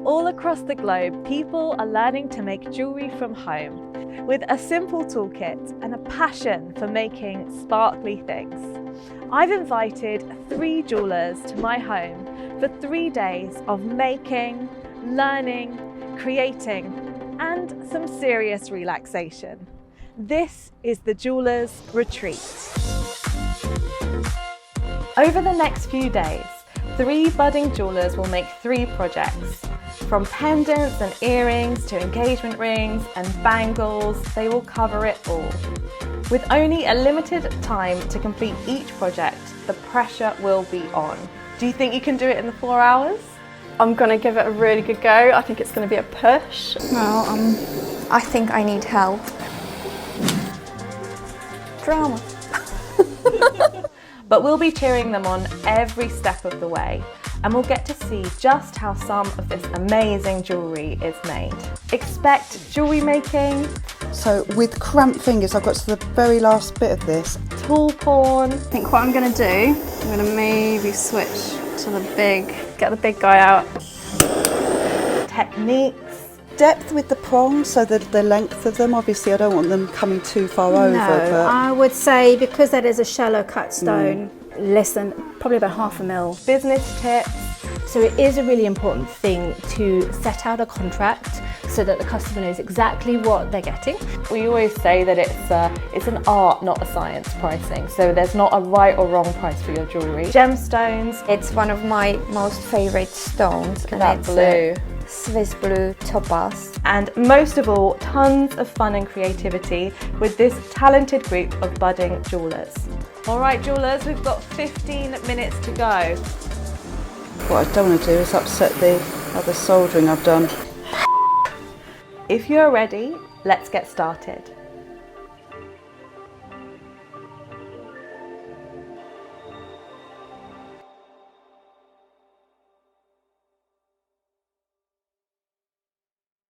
All across the globe, people are learning to make jewellery from home with a simple toolkit and a passion for making sparkly things. I've invited 3 jewellers to my home for 3 days of making, learning, creating, and some serious relaxation. This is the Jewellers Retreat. Over the next few days, 3 budding jewellers will make 3 projects. From pendants and earrings to engagement rings and bangles, they will cover it all. With only a limited time to complete each project, the pressure will be on. Do you think you can do it in the 4 hours? I'm going to give it a really good go. I think it's going to be a push. Well, I think I need help. Drama. But we'll be cheering them on every step of the way, and we'll get to see just how some of this amazing jewellery is made. Expect jewellery making. So with cramped fingers, I've got to the very last bit of this. Tool porn. I think what I'm going to do, I'm going to maybe switch to get the big guy out. Techniques. Depth with the prongs, so the length of them. Obviously, I don't want them coming too far over. No, I would say because that is a shallow cut stone, less than probably about ½ mil. Business tips. So it is a really important thing to set out a contract so that the customer knows exactly what they're getting. We always say that it's an art, not a science pricing. So there's not a right or wrong price for your jewellery. Gemstones. It's one of my most favourite stones. And That it's blue. Swiss blue topaz. And most of all, tons of fun and creativity with this talented group of budding jewellers. All right, jewellers, we've got 15 minutes to go. What I don't want to do is upset the other soldering I've done. If you're ready, let's get started.